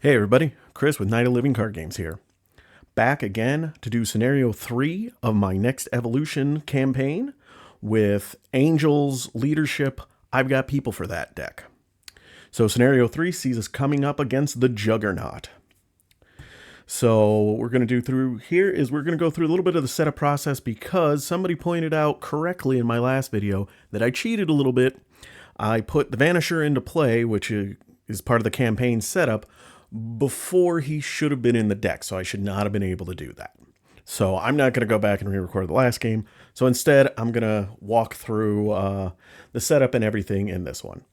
Hey everybody, Chris with Night of Living Card Games here. Back again to do scenario 3 of my NeXt Evolution campaign with Angels Leadership. I've got people for that deck. So scenario 3 sees us coming up against the Juggernaut. So what we're going to do through here is we're going to go through a little bit of the setup process because somebody pointed out correctly in my last video that I cheated a little bit. I put the Vanisher into play, which is part of the campaign setup, before he should have been in the deck, so I should not have been able to do that. So I'm not going to go back and re-record the last game. So instead, I'm going to walk through the setup and everything in this one.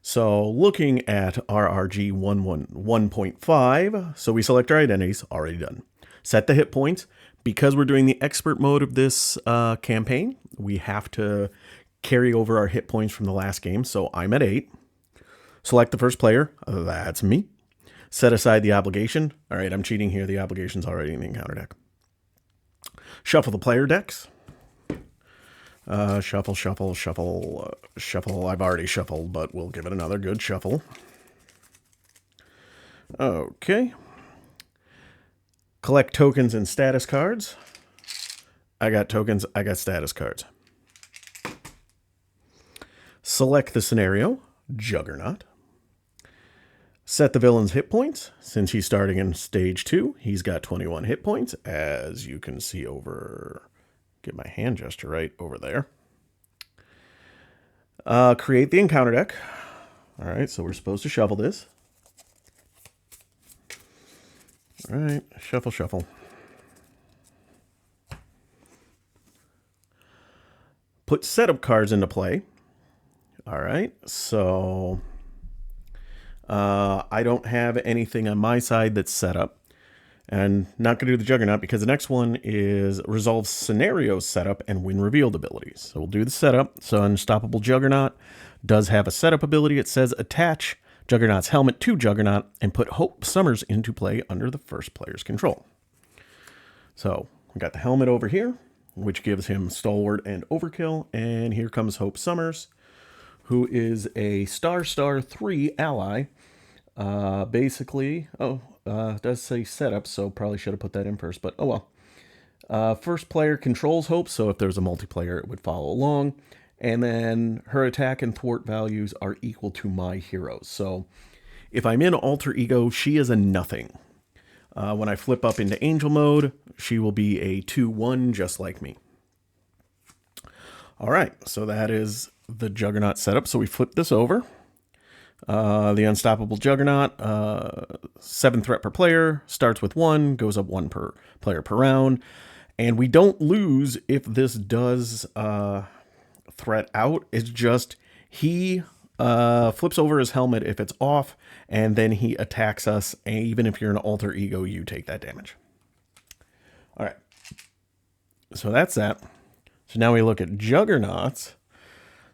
So looking at RRG 1.5, so we select our identities, already done. Set the hit points. Because we're doing the expert mode of this campaign, we have to carry over our hit points from the last game. So I'm at 8. Select the first player, that's me. Set aside the obligation. All right, I'm cheating here. The obligation's already in the encounter deck. Shuffle the player decks. Shuffle. I've already shuffled, but we'll give it another good shuffle. Okay. Collect tokens and status cards. I got tokens. I got status cards. Select the scenario, Juggernaut. Set the villain's hit points. Since he's starting in stage 2, he's got 21 hit points, as you can see over, get my hand gesture right, over there. Create the encounter deck. All right, so we're supposed to shuffle this. All right, shuffle. Put setup cards into play. All right, so I don't have anything on my side that's set up. And not going to do the Juggernaut because the next one is Resolve Scenario Setup and Win Revealed abilities. So we'll do the setup. So Unstoppable Juggernaut does have a setup ability. It says attach Juggernaut's helmet to Juggernaut and put Hope Summers into play under the first player's control. So we got the helmet over here, which gives him Stalwart and Overkill. And here comes Hope Summers, who is a star 3 ally. Basically, it does say setup, so probably should have put that in first, but oh well. First player controls Hope, so if there's a multiplayer, it would follow along. And then her attack and thwart values are equal to my heroes. So if I'm in alter ego, she is a nothing. When I flip up into angel mode, she will be a 2-1, just like me. All right, so that is the Juggernaut setup. So we flip this over. The Unstoppable Juggernaut, 7 threat per player, starts with 1, goes up 1 per player per round. And we don't lose if this does threat out. It's just he flips over his helmet if it's off, and then he attacks us. And even if you're an alter ego, you take that damage. All right. So that's that. So now we look at Juggernauts.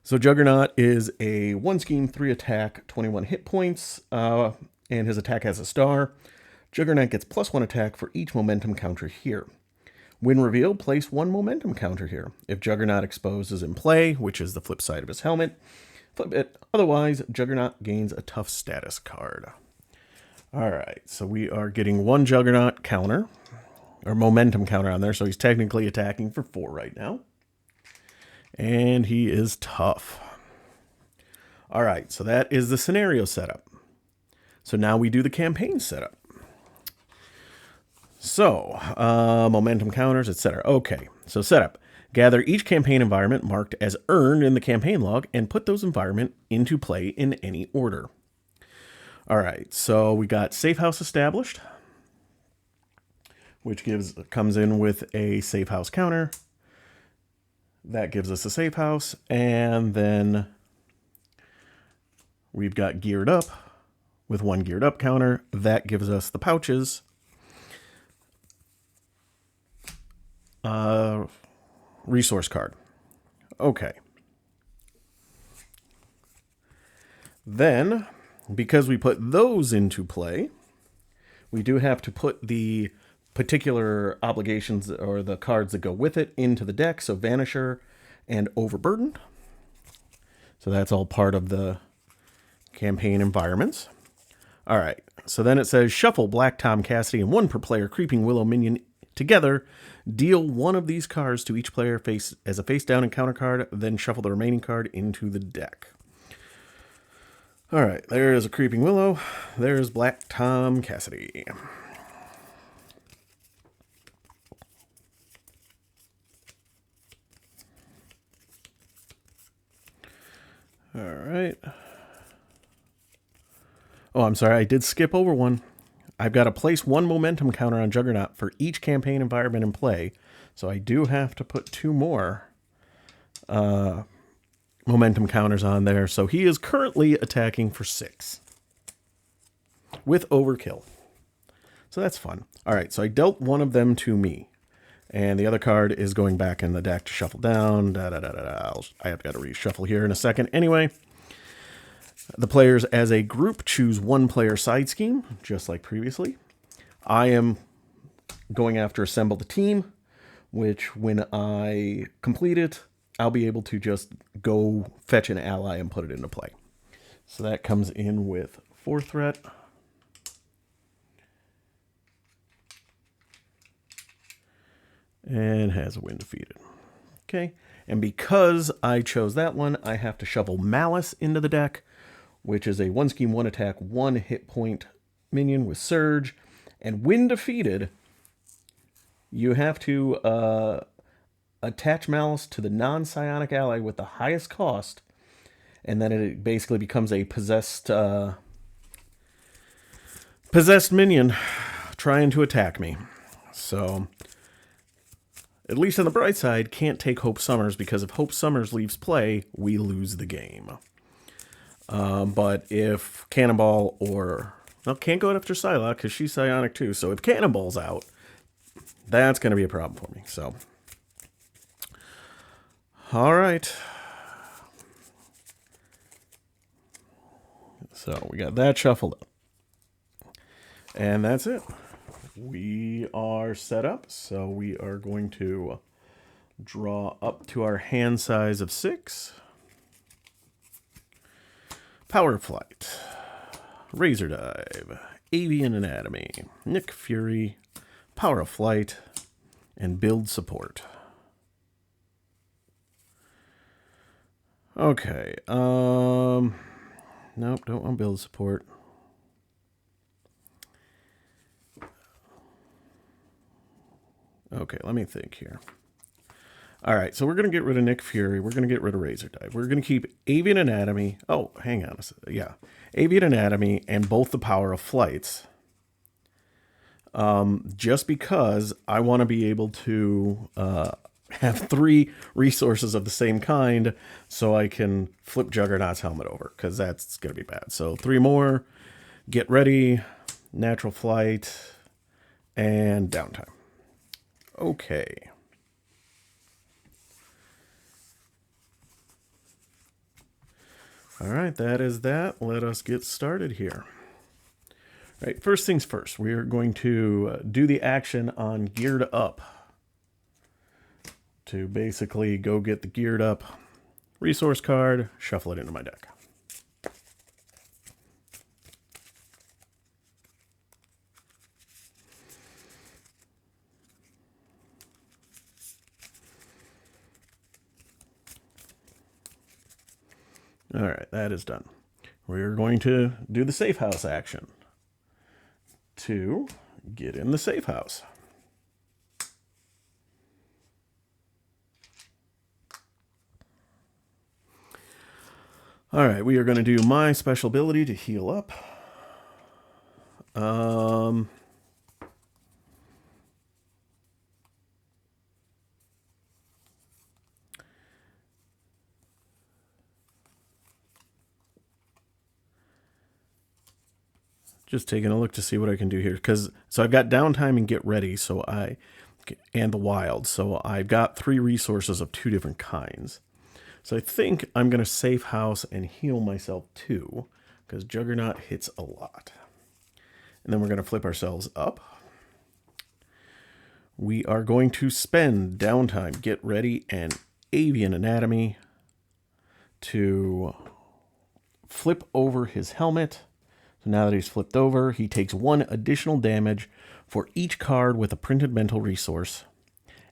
So Juggernaut is a 1 scheme, 3 attack, 21 hit points, and his attack has a star. Juggernaut gets +1 attack for each momentum counter here. Win reveal, place 1 momentum counter here. If Juggernaut Exposed is in play, which is the flip side of his helmet, flip it. Otherwise, Juggernaut gains a tough status card. All right, so we are getting 1 Juggernaut counter, or momentum counter on there, so he's technically attacking for 4 right now. And he is tough. All right, so that is the scenario setup. So now we do the campaign setup. So, momentum counters, etc. Okay, so setup. Gather each campaign environment marked as earned in the campaign log and put those environment into play in any order. All right, so we got Safe House established, which comes in with a Safe House counter. That gives us a safe house, and then we've got geared up with 1 geared up counter. That gives us the pouches. Resource card. Okay. Then, because we put those into play, we do have to put the particular obligations or the cards that go with it into the deck. So Vanisher and Overburdened. So that's all part of the campaign environments. All right. So then it says shuffle Black Tom Cassidy and 1 per player Creeping Willow minion together. Deal 1 of these cards to each player face as a face down encounter card, then shuffle the remaining card into the deck. All right, there is a Creeping Willow. There's Black Tom Cassidy. All right. Oh, I'm sorry, I did skip over one. I've got to place 1 momentum counter on Juggernaut for each campaign environment in play. So I do have to put 2 more momentum counters on there. So he is currently attacking for 6 with overkill. So that's fun. All right, so I dealt 1 of them to me. And the other card is going back in the deck to shuffle down. I have got to reshuffle here in a second. Anyway, the players as a group choose 1 player side scheme, just like previously. I am going after Assemble the Team, which when I complete it, I'll be able to just go fetch an ally and put it into play. So that comes in with 4 threat. And has a win defeated. Okay, and because I chose that one, I have to shuffle Malice into the deck, which is a 1 scheme, 1 attack, 1 hit point minion with Surge. And when defeated, you have to attach Malice to the non-psionic ally with the highest cost, and then it basically becomes a possessed minion trying to attack me. So, at least on the bright side, can't take Hope Summers, because if Hope Summers leaves play, we lose the game. But if Cannonball or... Well, can't go after Psylocke because she's psionic too. So if Cannonball's out, that's going to be a problem for me. So, all right. So we got that shuffled up. And that's it. We are set up. So we are going to draw up to our hand size of 6. Power Flight, Razor Dive, Avian Anatomy, Nick Fury, Power of Flight, and Build Support. Okay, nope, don't want Build Support. Okay, let me think here. All right, so we're going to get rid of Nick Fury. We're going to get rid of Razor Dive. We're going to keep Avian Anatomy. Oh, hang on a second. Yeah, Avian Anatomy and both the Power of Flights. Just because I want to be able to have 3 resources of the same kind so I can flip Juggernaut's helmet over, because that's going to be bad. So 3 more, get ready, Natural Flight, and downtime. Okay. All right, that is that. Let us get started here. All right, first things first, we are going to do the action on Geared Up to basically go get the Geared Up resource card, shuffle it into my deck. All right, that is done. We're going to do the safe house action to get in the safe house. All right, we are going to do my special ability to heal up. Just taking a look to see what I can do here. So I've got downtime and get ready, and the wild. So I've got 3 resources of 2 different kinds. So I think I'm going to safe house and heal myself too, because Juggernaut hits a lot. And then we're going to flip ourselves up. We are going to spend downtime, get ready, and Avian Anatomy to flip over his helmet So now that he's flipped over, he takes 1 additional damage for each card with a printed mental resource.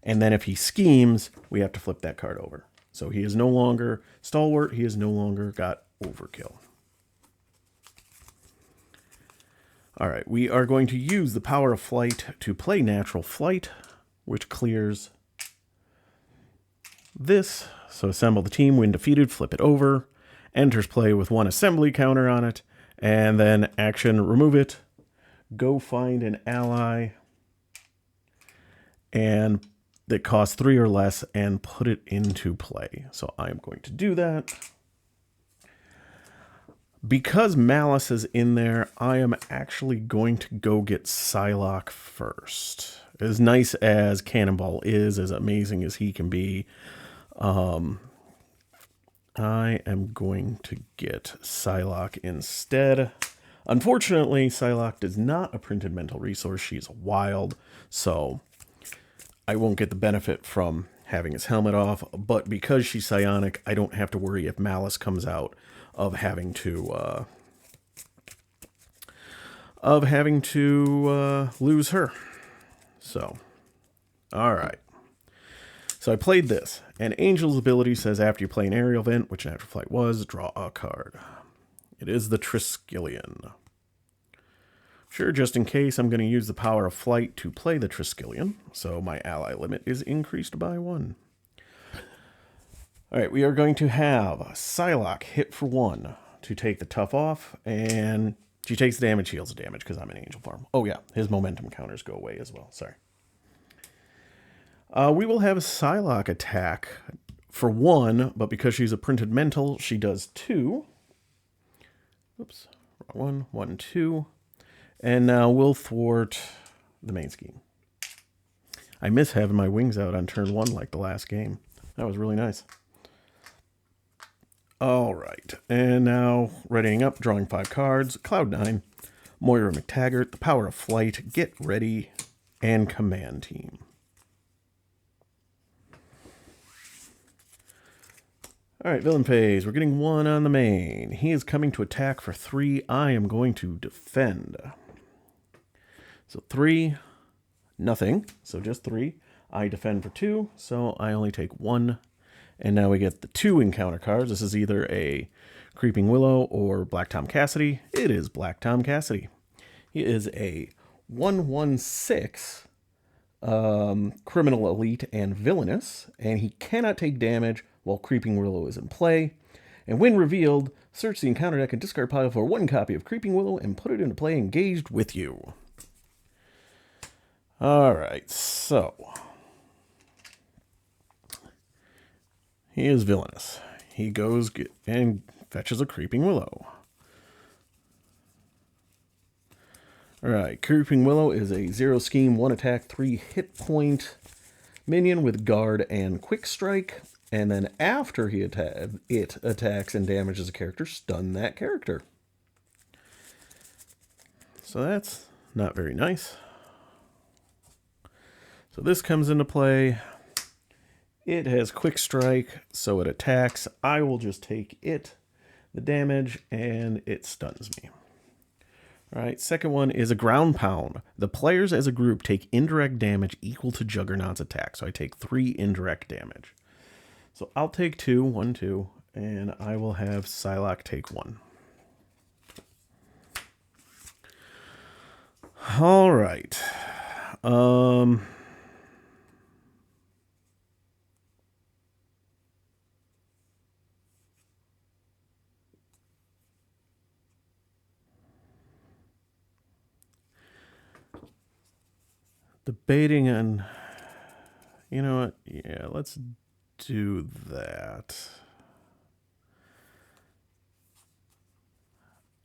And then if he schemes, we have to flip that card over. So he is no longer stalwart. He has no longer got overkill. All right, we are going to use the power of flight to play natural flight, which clears this. So assemble the team. When defeated, flip it over. Enters play with 1 assembly counter on it. And then action, remove it. Go find an ally. And that costs 3 or less and put it into play. So I am going to do that. Because Malice is in there, I am actually going to go get Psylocke first. As nice as Cannonball is, as amazing as he can be, I am going to get Psylocke instead. Unfortunately, Psylocke is not a printed mental resource. She's wild, so I won't get the benefit from having his helmet off. But because she's psionic, I don't have to worry if Malice comes out of having to lose her. So, all right. So I played this, and Angel's ability says after you play an aerial event, which Natural Flight was, draw a card. It is the Triskelion. Sure, just in case, I'm going to use the power of flight to play the Triskelion, so my ally limit is increased by 1. All right, we are going to have Psylocke hit for 1 to take the tough off, and she takes the damage, heals the damage because I'm an angel farm. Oh yeah, his momentum counters go away as well, sorry. We will have a Psylocke attack for 1, but because she's a printed mental, she does 2. Oops, wrong one. 1, 2. And now we'll thwart the main scheme. I miss having my wings out on turn 1 like the last game. That was really nice. All right, and now readying up, drawing 5 cards. Cloud9, Moira McTaggart, the power of flight, get ready, and command team. All right, villain phase. We're getting 1 on the main. He is coming to attack for 3. I am going to defend. So 3, nothing. So just 3. I defend for 2, so I only take 1. And now we get the 2 encounter cards. This is either a Creeping Willow or Black Tom Cassidy. It is Black Tom Cassidy. He is a 1/1/6 criminal elite and villainous, and he cannot take damage while Creeping Willow is in play. And when revealed, search the encounter deck and discard pile for 1 copy of Creeping Willow and put it into play engaged with you. All right, so he is villainous. He goes and fetches a Creeping Willow. All right, Creeping Willow is a 0 scheme, 1 attack, 3 hit point minion with guard and quick strike. And then after it attacks and damages a character, stun that character. So that's not very nice. So this comes into play. It has quick strike, so it attacks. I will just take the damage, and it stuns me. All right, second one is a ground pound. The players as a group take indirect damage equal to Juggernaut's attack. So I take 3 indirect damage. So I'll take 2, 1, 2, and I will have Psylocke take 1. All right. Debating on, you know what? Yeah, let's do that.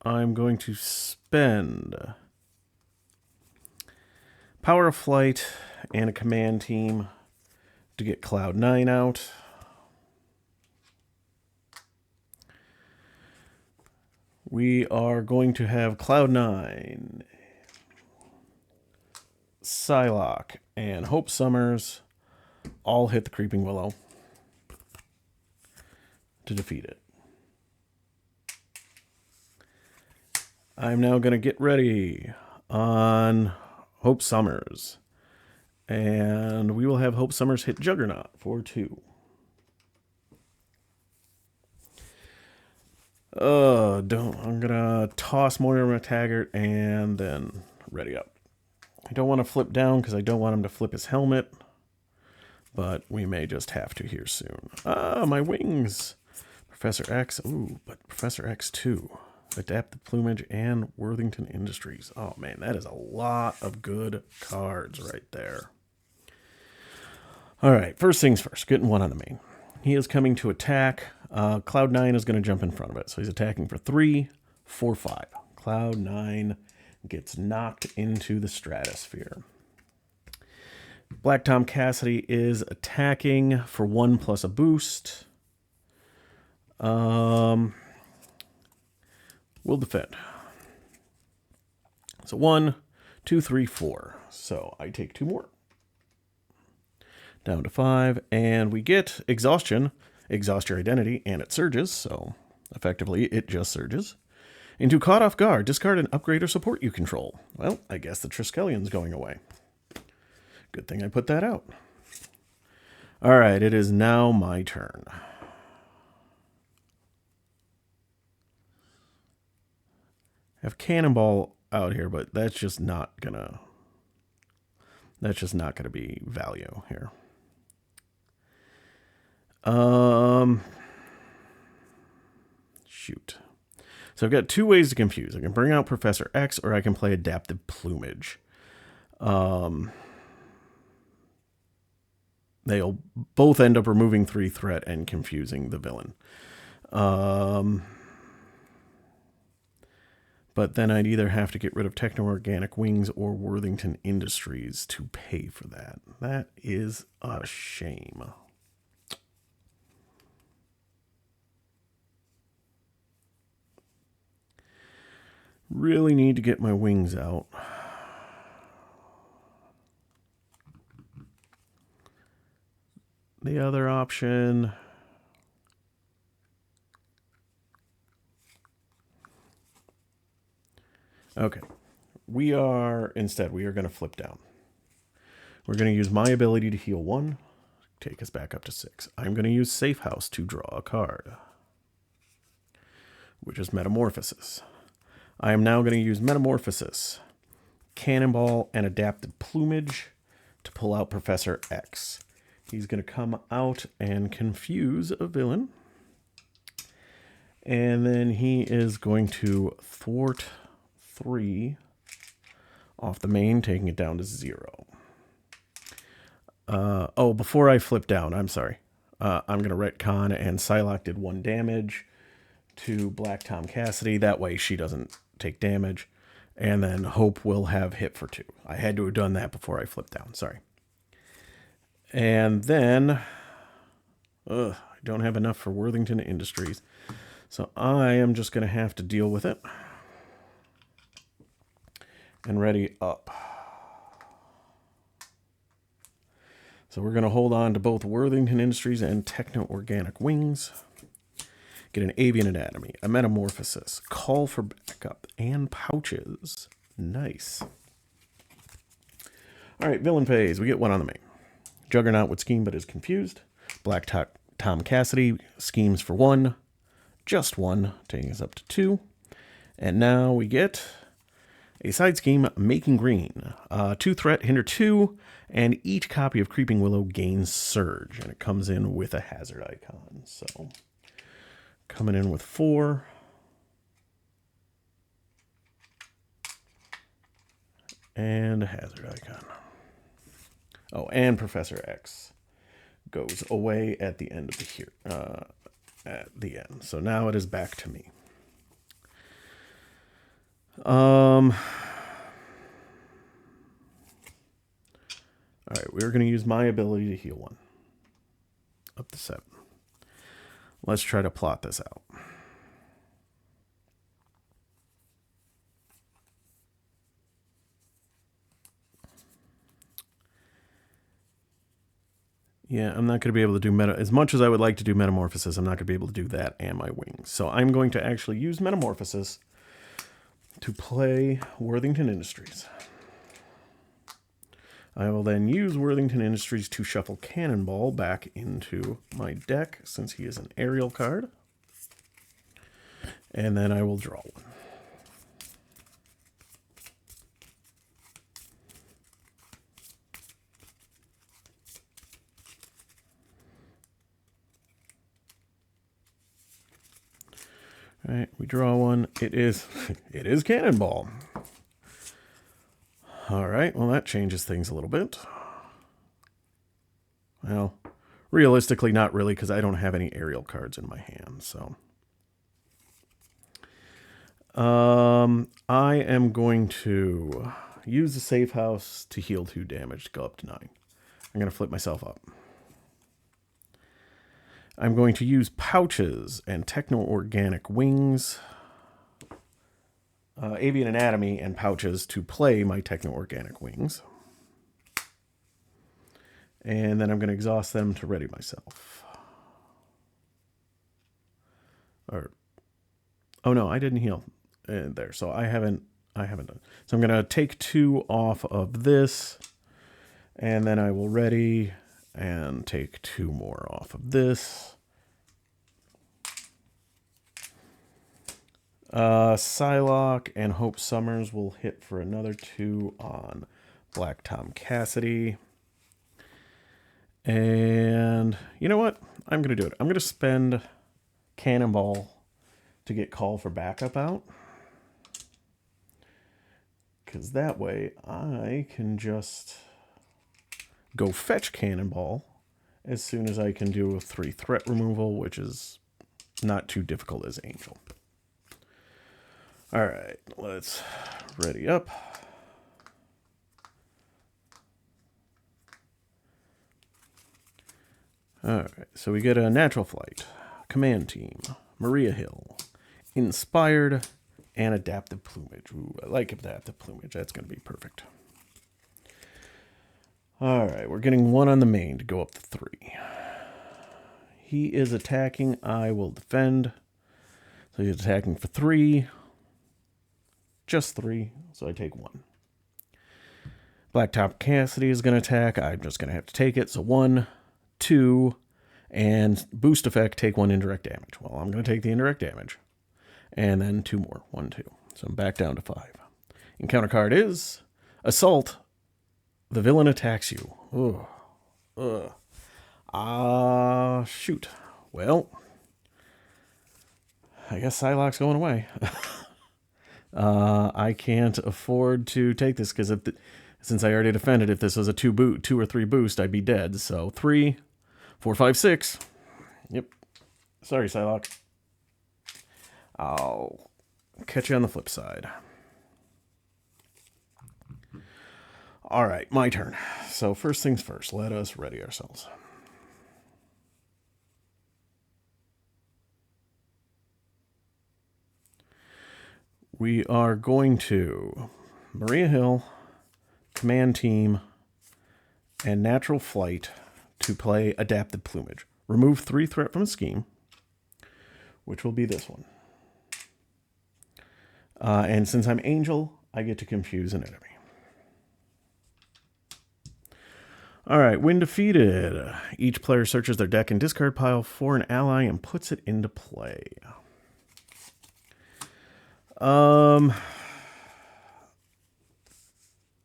I'm going to spend power of flight and a command team to get Cloud9 out. We are going to have Cloud9, Psylocke, and Hope Summers all hit the Creeping Willow to defeat it. I'm now going to get ready on Hope Summers. And we will have Hope Summers hit Juggernaut for 2. I'm gonna toss Mortimer Taggart and then ready up. I don't want to flip down because I don't want him to flip his helmet, but we may just have to here soon. My wings. Professor X. Ooh, but Professor X 2. Adaptive Plumage and Worthington Industries. Oh man, that is a lot of good cards right there. All right, first things first, getting 1 on the main. He is coming to attack. Cloud9 is going to jump in front of it. So he's attacking for 3, 4, 5. Cloud9 gets knocked into the stratosphere. Black Tom Cassidy is attacking for 1 plus a boost. We'll defend. So 1, 2, 3, 4. So I take 2 more. Down to 5, and we get Exhaustion. Exhaust your identity, and it surges, so effectively it just surges. Into Caught Off Guard, discard an upgrade or support you control. Well, I guess the Triskelion's going away. Good thing I put that out. All right, it is now my turn. I have Cannonball out here, but that's just not gonna be value here. Shoot. So I've got 2 ways to confuse. I can bring out Professor X, or I can play Adaptive Plumage. They'll both end up removing 3 threat and confusing the villain. But then I'd either have to get rid of Techno-Organic Wings or Worthington Industries to pay for that. That is a shame. Really need to get my wings out. The other option... Okay. We are going to flip down. We're going to use my ability to heal 1. Take us back up to 6. I'm going to use Safe House to draw a card, which is Metamorphosis. I am now going to use Metamorphosis, Cannonball, and Adapted Plumage to pull out Professor X. He's going to come out and confuse a villain. And then he is going to thwart 3 off the main, taking it down to 0. Before I flip down, I'm sorry. I'm going to retcon, and Psylocke did 1 damage to Black Tom Cassidy. That way she doesn't take damage. And then Hope will have hit for 2. I had to have done that before I flipped down. Sorry. And then... I don't have enough for Worthington Industries. So I am just going to have to deal with it. And ready up. So we're going to hold on to both Worthington Industries and Techno-Organic Wings. Get an Avian Anatomy, a Metamorphosis, Call for Backup, and Pouches. Nice. All right, villain phase. We get 1 on the main. Juggernaut would scheme but is confused. Black Tom Cassidy schemes for 1. Just 1, taking us up to 2. And now we get a side scheme, Making Green. 2 threat, hinder 2, and each copy of Creeping Willow gains Surge. And it comes in with a hazard icon. So... coming in with 4. And a hazard icon. Oh, and Professor X goes away at the end of at the end. So now it is back to me. All right, we're going to use my ability to heal 1. Up to 7. Let's try to plot this out. Yeah, I'm not going to be able to do as much as I would like to do Metamorphosis, I'm not going to be able to do that and my wings. So I'm going to actually use Metamorphosis to play Worthington Industries. I will then use Worthington Industries to shuffle Cannonball back into my deck since he is an aerial card. And then I will draw one. All right, we draw one. It is Cannonball. All right, well, that changes things a little bit. Well, realistically, not really, because I don't have any aerial cards in my hand, so. I am going to use the safe house to heal 2 damage to go up to 9. I'm going to flip myself up. I'm going to use pouches and techno-organic wings, avian anatomy and pouches to play my techno-organic wings. And then I'm going to exhaust them to ready myself. Oh no, I didn't heal there, so I haven't done. So I'm going to take 2 off of this, and then I will ready and take 2 more off of this. Psylocke and Hope Summers will hit for another 2 on Black Tom Cassidy. And you know what? I'm going to do it. I'm going to spend Cannonball to get Call for Backup out. Because that way I can just go fetch Cannonball as soon as I can do a 3 threat removal, which is not too difficult as Angel. All right, let's ready up. All right, so we get a Natural Flight, Command Team, Maria Hill, Inspired, and Adaptive Plumage. Ooh, I like Adaptive Plumage. That's going to be perfect. All right, we're getting 1 on the main to go up to 3. He is attacking. I will defend. So he's attacking for 3. Just 3, so I take 1. Blacktop Cassidy is going to attack. I'm just going to have to take it. So 1, 2, and boost effect, take 1 indirect damage. Well, I'm going to take the indirect damage. And then 2 more. 1, 2. So I'm back down to 5. Encounter card is Assault. The villain attacks you. Shoot. Well, I guess Psylocke's going away. I can't afford to take this because since I already defended, if this was a 2 or 3 boost, I'd be dead. So 3, 4, 5, 6. Yep. Sorry, Psylocke. I'll catch you on the flip side. All right, my turn. So first things first, let us ready ourselves. We are going to Maria Hill, Command Team, and Natural Flight to play Adapted Plumage. Remove 3 threat from a scheme, which will be this one. And since I'm Angel, I get to confuse an enemy. All right, when defeated, each player searches their deck and discard pile for an ally and puts it into play. I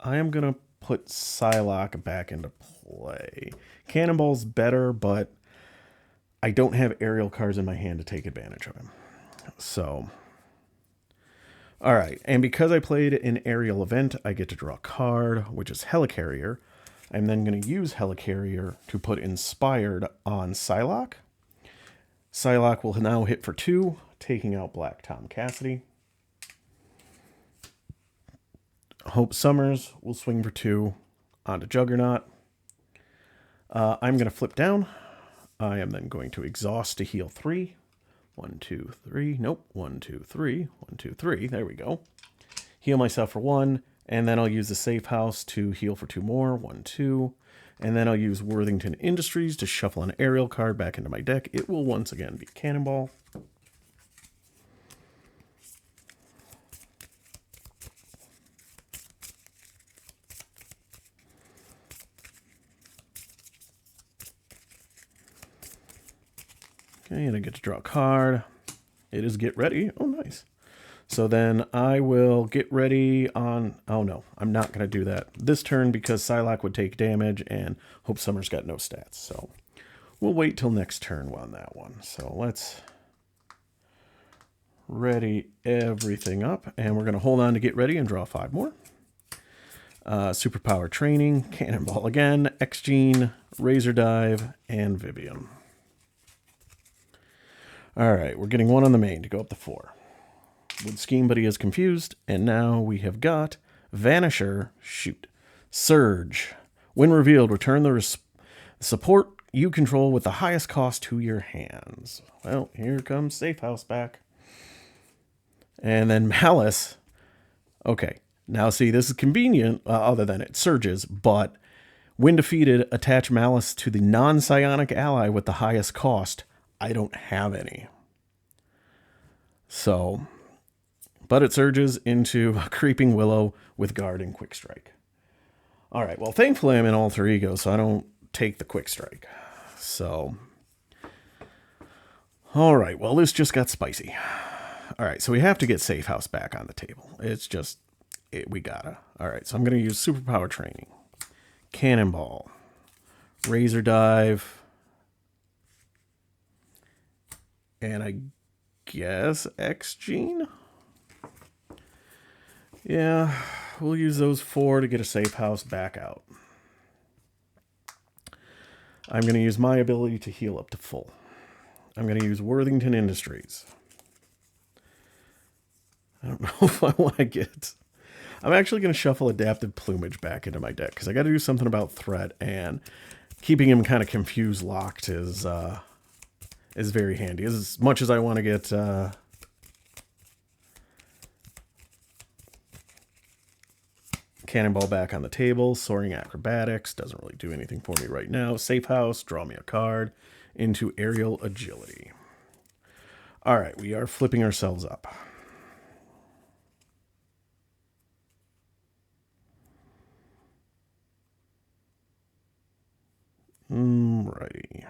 am going to put Psylocke back into play. Cannonball's better, but I don't have aerial cards in my hand to take advantage of him. So, all right. And because I played an aerial event, I get to draw a card, which is Helicarrier. I'm then going to use Helicarrier to put Inspired on Psylocke. Psylocke will now hit for 2, taking out Black Tom Cassidy. Hope Summers will swing for 2 onto Juggernaut. I'm going to flip down. I am then going to exhaust to heal 3. 1, 2, 3. Nope. 1, 2, 3. 1, 2, 3. There we go. Heal myself for 1. And then I'll use the safe house to heal for 2 more. 1, 2. And then I'll use Worthington Industries to shuffle an aerial card back into my deck. It will once again be Cannonball. Okay, and I get to draw a card. It is get ready. Oh, nice. So then I will get ready on... Oh, no. I'm not going to do that this turn because Psylocke would take damage and Hope Summer's got no stats. So we'll wait till next turn on that one. So let's ready everything up. And we're going to hold on to get ready and draw 5 more. Superpower Training, Cannonball again, X-Gene, Razor Dive, and Vivian. All right, we're getting 1 on the main to go up to 4. Would scheme, but he is confused. And now we have got Vanisher, shoot. Surge. When revealed, return the support you control with the highest cost to your hands. Well, here comes Safe House back. And then Malice. Okay, now see, this is convenient, other than it surges, but when defeated, attach Malice to the non-psionic ally with the highest cost. I don't have any. So... But it surges into a Creeping Willow with Guard and Quick Strike. All right, well, thankfully I'm in Alter Ego, so I don't take the Quick Strike. So, all right, well, this just got spicy. All right, so we have to get Safe House back on the table. It's just, we gotta. All right, so I'm going to use Superpower Training. Cannonball. Razor Dive. And I guess X-Gene? Yeah, we'll use those 4 to get a Safe House back out. I'm going to use my ability to heal up to full. I'm going to use Worthington Industries. I don't know if I want to get... I'm actually going to shuffle Adaptive Plumage back into my deck because I got to do something about threat, and keeping him kind of confused locked is very handy. As much as I want to get... Cannonball back on the table. Soaring Acrobatics doesn't really do anything for me right now. Safe House, draw me a card into Aerial Agility. All right, we are flipping ourselves up. Righty.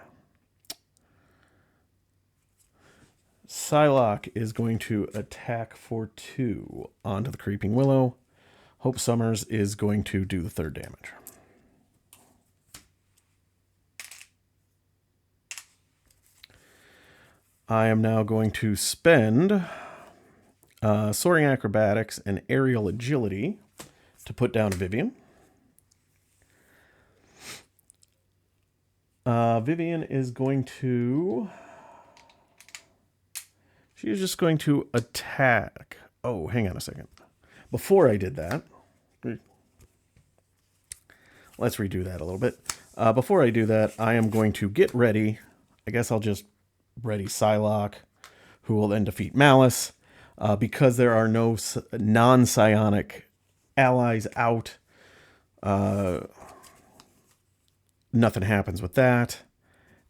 Psylocke is going to attack for 2 onto the Creeping Willow. Hope Summers is going to do the 3rd damage. I am now going to spend Soaring Acrobatics and Aerial Agility to put down Vivian. Vivian is going to... She's just going to attack. Oh, hang on a second. Before I did that, let's redo that a little bit. Before I do that, I am going to get ready. I guess I'll just ready Psylocke, who will then defeat Malice. Because there are no non-psionic allies out, nothing happens with that.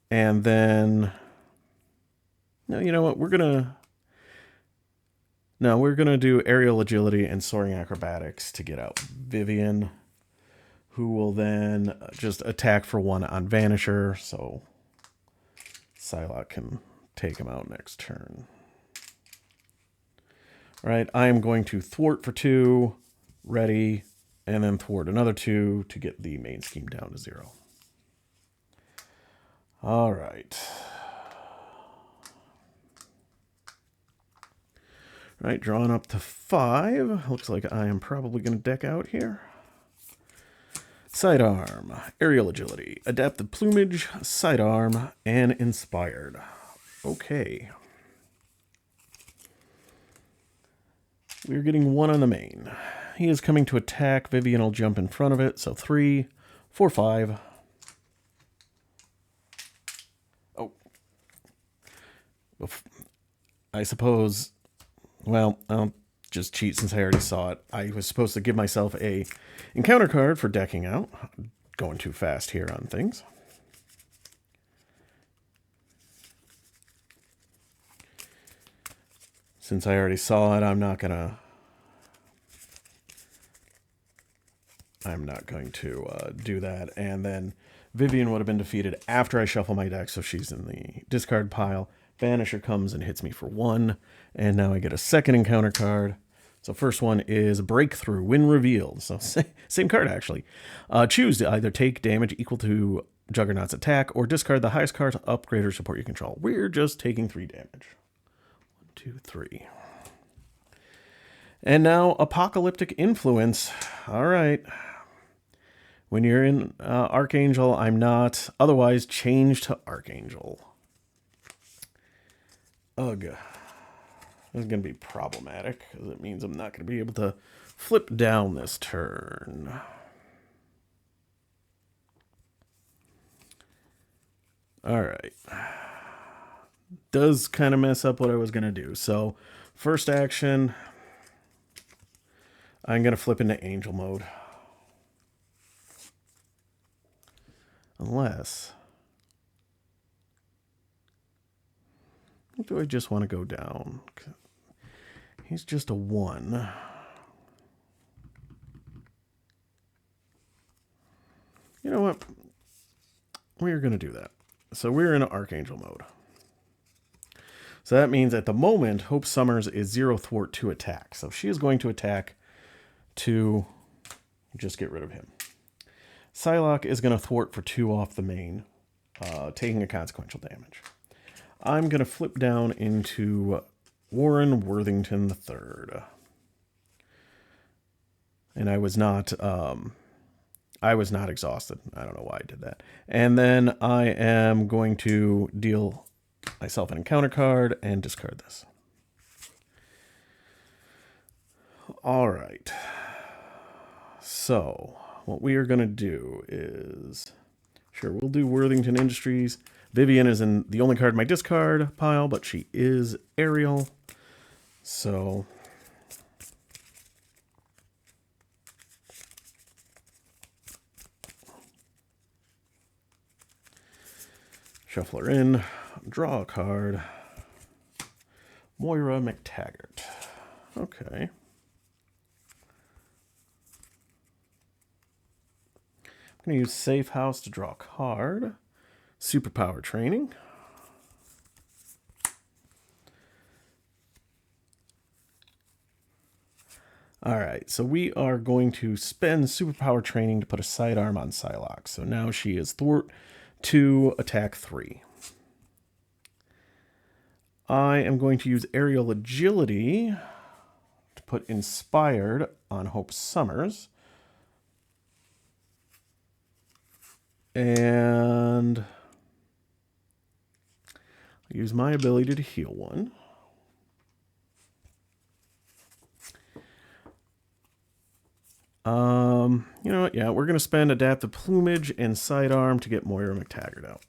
And then... No, you know what? We're going to do Aerial Agility and Soaring Acrobatics to get out Vivian, who will then just attack for 1 on Vanisher, so Psylocke can take him out next turn. All right, I am going to thwart for 2, ready, and then thwart another 2 to get the main scheme down to 0. All right. All right, drawing up to 5. Looks like I am probably going to deck out here. Sidearm, Aerial Agility, Adaptive Plumage, Sidearm, and Inspired. Okay. We're getting 1 on the main. He is coming to attack. Vivian will jump in front of it. So 3, 4, 5. Oh. I suppose... Well, I'll just cheat since I already saw it. I was supposed to give myself a encounter card for decking out. Going too fast here on things. Since I already saw it, I'm not going to do that. And then Vivian would have been defeated after I shuffle my deck, so she's in the discard pile. Banisher comes and hits me for 1. And now I get a second encounter card. So first one is Breakthrough, when revealed. So same card, actually. Choose to either take damage equal to Juggernaut's attack or discard the highest card to upgrade or support you control. We're just taking 3 damage. 1, 2, 3. And now Apocalyptic Influence. All right. When you're in Archangel, I'm not. Otherwise, change to Archangel. Ugh. This is going to be problematic, because it means I'm not going to be able to flip down this turn. All right. Does kind of mess up what I was going to do. So, first action, I'm going to flip into Angel mode. Unless... do I just want to go down? He's just a 1. You know what? We're going to do that. So we're in Archangel mode. So that means at the moment, Hope Summers is 0 thwart to attack. So she is going to attack to just get rid of him. Psylocke is going to thwart for 2 off the main, taking a consequential damage. I'm going to flip down into Warren Worthington III. And I was not exhausted. I don't know why I did that. And then I am going to deal myself an encounter card and discard this. All right. So what we are going to do is, sure, we'll do Worthington Industries. Vivian is in the only card in my discard pile, but she is Ariel. So shuffle her in, draw a card. Moira McTaggart. Okay. I'm going to use Safe House to draw a card. Superpower Training. All right, so we are going to spend Superpower Training to put a sidearm on Psylocke. So now she is thwart 2, attack 3. I am going to use Aerial Agility to put Inspired on Hope Summers. And I'll use my ability to heal 1. You know what? Yeah, we're going to spend Adaptive Plumage and Sidearm to get Moira McTaggart out.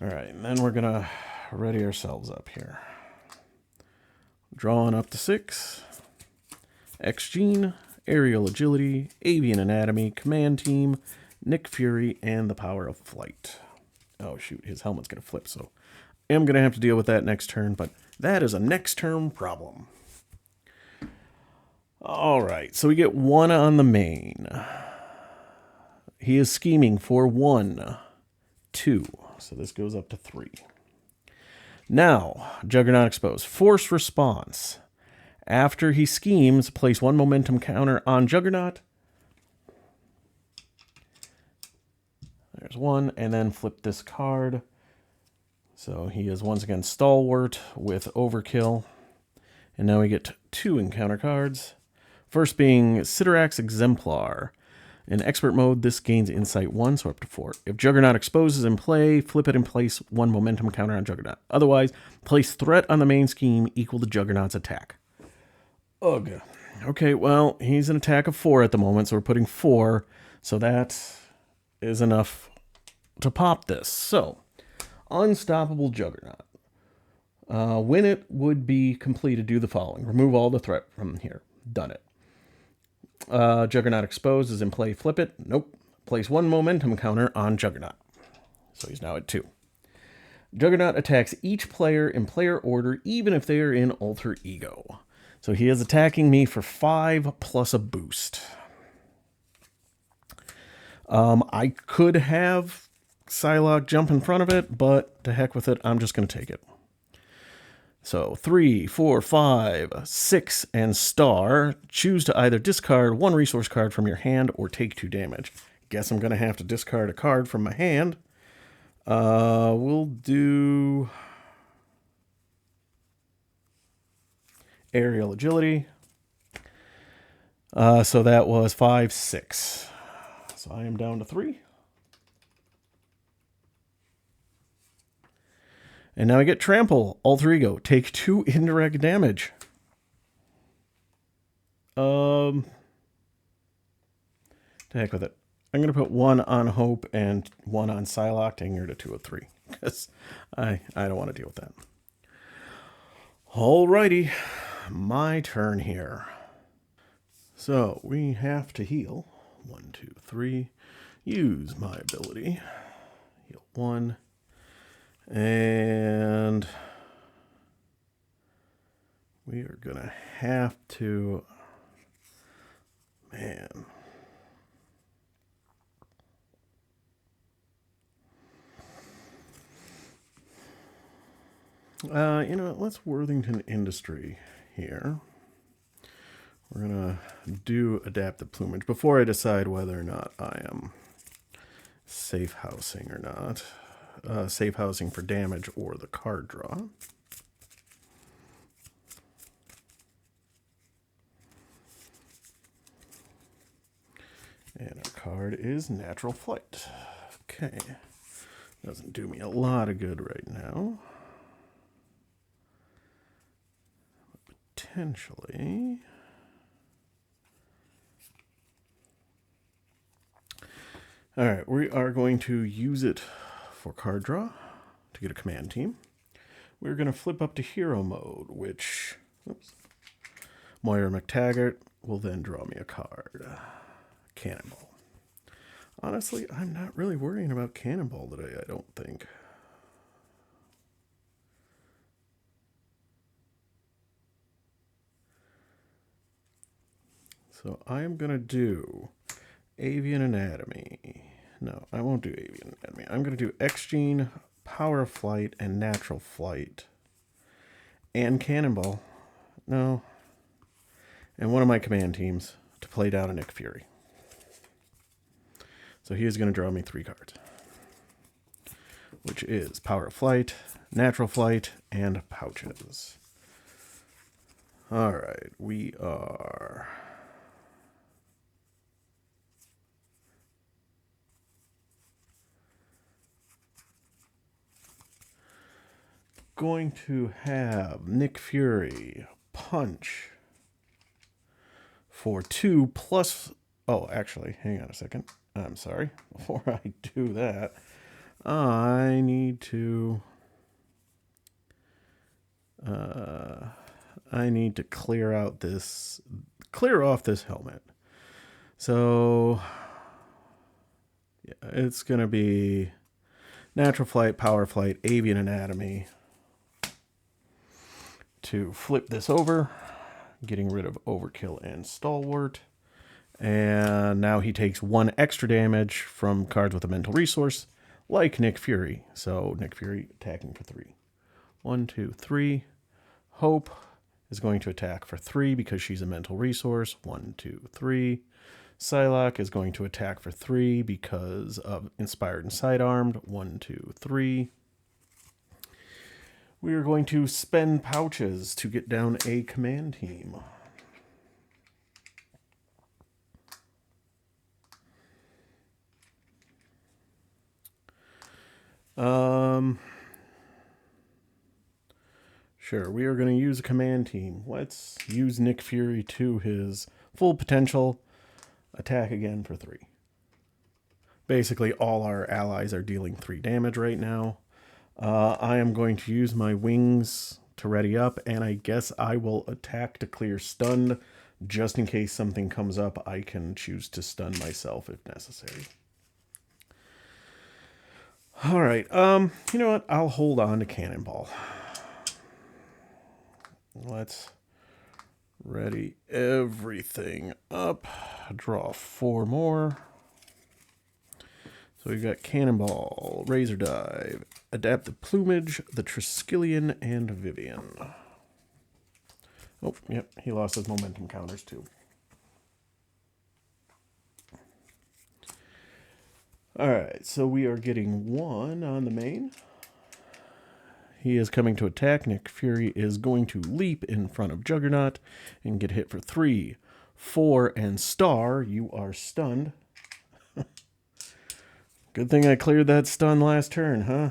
All right, and then we're going to ready ourselves up here. Drawing up to 6. X-Gene, Aerial Agility, Avian Anatomy, Command Team, Nick Fury, and the Power of Flight. Oh, shoot, his helmet's going to flip, so I am going to have to deal with that next turn, but that is a next turn problem. All right, so we get 1 on the main. He is scheming for 1, 2, so this goes up to 3. Now, Juggernaut exposed. Force response. After he schemes, place 1 momentum counter on Juggernaut. There's 1, and then flip this card. So he is once again Stalwart with Overkill. And now we get 2 encounter cards. First being Siderax Exemplar. In Expert mode, this gains Insight 1, so up to 4. If Juggernaut exposes in play, flip it and place 1 momentum counter on Juggernaut. Otherwise, place threat on the main scheme equal to Juggernaut's attack. Ugh. Okay, well, he's an attack of 4 at the moment, so we're putting 4. So that is enough to pop this. So, Unstoppable Juggernaut. When it would be completed, do the following. Remove all the threat from here. Done it. Juggernaut exposed is in play. Flip it. Nope. Place 1 momentum counter on Juggernaut. So he's now at 2. Juggernaut attacks each player in player order, even if they are in alter ego. So he is attacking me for 5 plus a boost. I could have Psylocke jump in front of it, but to heck with it, I'm just going to take it. So 3, 4, 5, 6, and star. Choose to either discard 1 resource card from your hand or take 2 damage. Guess I'm going to have to discard a card from my hand. We'll do aerial agility. So that was 5, 6. So I am down to 3. And now I get trample, alter ego, take 2 indirect damage. To heck with it. I'm going to put 1 on Hope and 1 on Psylocke, taking her to 2 of 3. Because I don't want to deal with that. Alrighty, my turn here. So we have to heal. 1, 2, 3. Use my ability. Heal 1. And we are going to have to... Man. You know, let's Worthington Industry here. We're going to do adaptive plumage before I decide whether or not I am safe housing or not. Safe housing for damage or the card draw. And our card is Natural Flight. Okay. Doesn't do me a lot of good right now. Potentially. All right, we are going to use it for card draw to get a command team. We're going to flip up to hero mode, which Moira McTaggart will then draw me a card. Cannonball. Honestly, I'm not really worrying about Cannonball today, I don't think. So I am going to do Avian Anatomy. No, I won't do Avian Anatomy. I'm going to do X-Gene, Power of Flight, and Natural Flight. And Cannonball. No. And one of my command teams to play down a Nick Fury. So he is going to draw me 3 cards. Which is Power of Flight, Natural Flight, and Pouches. Alright, we are... going to have Nick Fury punch for 2 plus... Oh, actually, hang on a second. I'm sorry. Before I do that, I need to... I need to clear off this helmet. So, yeah, it's going to be Natural Flight, Power Flight, Avian Anatomy to flip this over, getting rid of Overkill and Stalwart. And now he takes 1 extra damage from cards with a mental resource, like Nick Fury. So Nick Fury attacking for 3. 1, 2, 3. Hope is going to attack for 3 because she's a mental resource. 1, 2, 3. Psylocke is going to attack for 3 because of Inspired and Sidearmed. 1, 2, 3. We are going to spend Pouches to get down a command team. Sure, we are going to use a command team. Let's use Nick Fury to his full potential. Attack again for 3. Basically, all our allies are dealing 3 damage right now. I am going to use my wings to ready up, and I guess I will attack to clear stun. Just in case something comes up, I can choose to stun myself if necessary. Alright, you know what? I'll hold on to Cannonball. Let's ready everything up. Draw 4 more. So we've got Cannonball, Razor Dive, Adaptive Plumage, the Triskelion, and Vivian. Oh, yep, he lost his momentum counters too. Alright, so we are getting 1 on the main. He is coming to attack. Nick Fury is going to leap in front of Juggernaut and get hit for 3, 4, and star. You are stunned. Good thing I cleared that stun last turn, huh?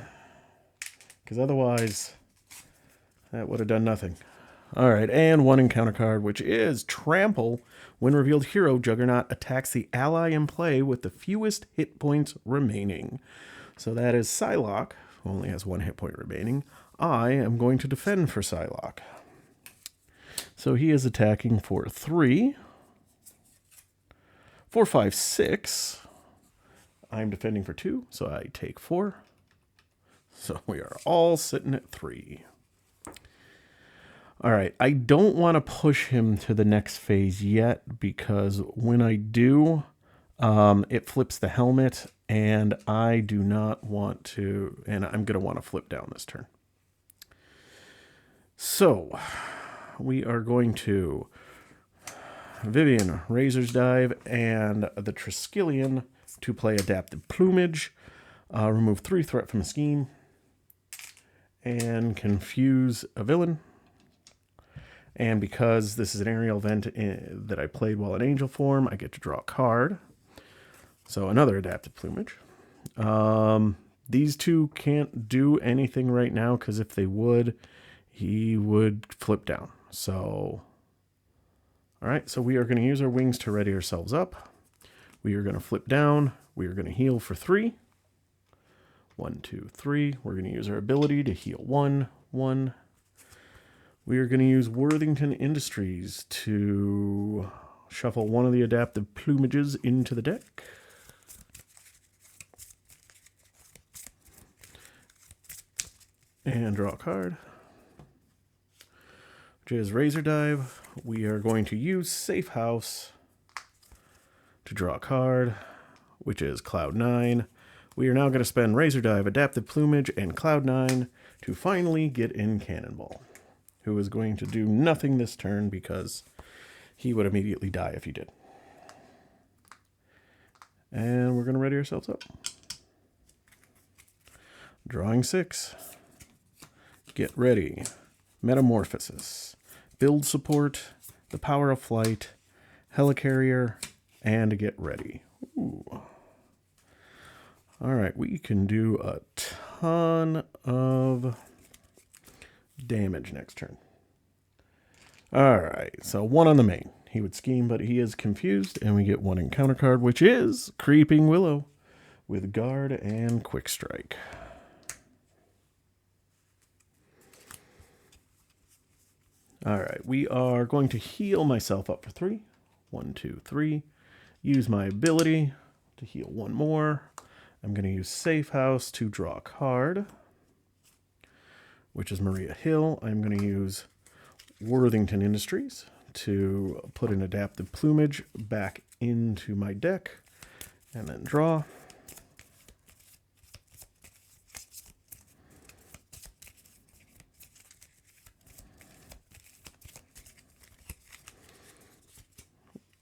Because otherwise, that would have done nothing. Alright, and 1 encounter card, which is Trample. When revealed hero, Juggernaut attacks the ally in play with the fewest hit points remaining. So that is Psylocke, who only has 1 hit point remaining. I am going to defend for Psylocke. So he is attacking for 3, 4, 5, 6. I'm defending for 2, so I take 4. So we are all sitting at 3. All right, I don't want to push him to the next phase yet, because when I do, it flips the helmet, and I do not want to, and I'm going to want to flip down this turn. So we are going to Vivian, Razor's Dive, and the Triskelion to play Adaptive Plumage, remove 3 threat from a scheme, and confuse a villain. And because this is an aerial event that I played while in angel form, I get to draw a card. So another Adaptive Plumage. These two can't do anything right now, because if they would, he would flip down. So, all right, so we are going to use our wings to ready ourselves up. We are going to flip down. We are going to heal for 3. 1, 2, 3. We're going to use our ability to heal 1, 1. We are going to use Worthington Industries to shuffle 1 of the Adaptive Plumages into the deck. And draw a card, which is Razor Dive. We are going to use Safe House to draw a card, which is Cloud9. We are now going to spend Razor Dive, Adaptive Plumage, and Cloud9 to finally get in Cannonball, who is going to do nothing this turn because he would immediately die if he did. And we're going to ready ourselves up. Drawing 6. Get ready. Metamorphosis. Build support. The Power of Flight. Helicarrier. And get ready. Ooh. All right, we can do a ton of damage next turn. All right, so 1 on the main. He would scheme, but he is confused, and we get 1 encounter card, which is Creeping Willow with Guard and Quick Strike. All right, we are going to heal myself up for 3. 1, 2, 3. Use my ability to heal 1 more. I'm going to use Safe House to draw a card, which is Maria Hill. I'm going to use Worthington Industries to put an Adaptive Plumage back into my deck, and then draw.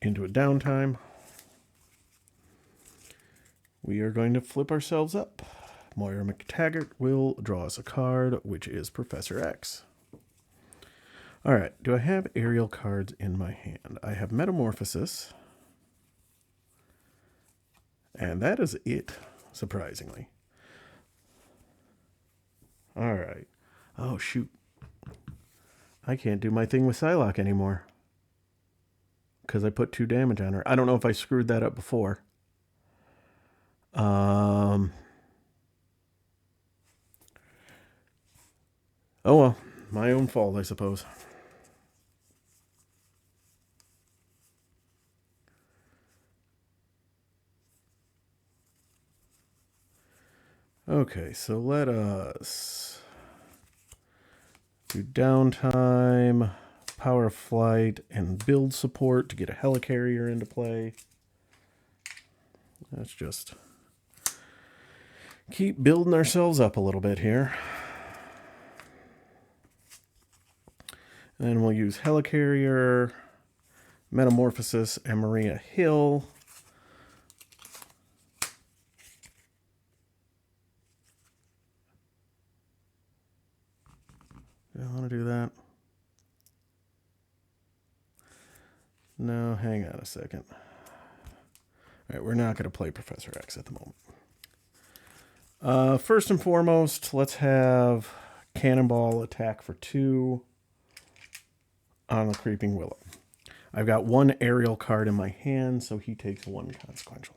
Into a downtime. We are going to flip ourselves up. Moira McTaggart will draw us a card, which is Professor X. All right, do I have aerial cards in my hand? I have Metamorphosis. And that is it, surprisingly. All right. Oh, shoot. I can't do my thing with Psylocke anymore, because I put 2 damage on her. I don't know if I screwed that up before. Oh well, my own fault, I suppose. Okay, so let us do downtime, Power of Flight, and build support to get a Helicarrier into play. That's just Keep building ourselves up a little bit here. And then we'll use Helicarrier, Metamorphosis, and Maria Hill. Do I want to do that? No, hang on a second. All right, we're not going to play Professor X at the moment. First and foremost, let's have Cannonball attack for 2 on the Creeping Willow. I've got 1 aerial card in my hand, so he takes 1 consequential.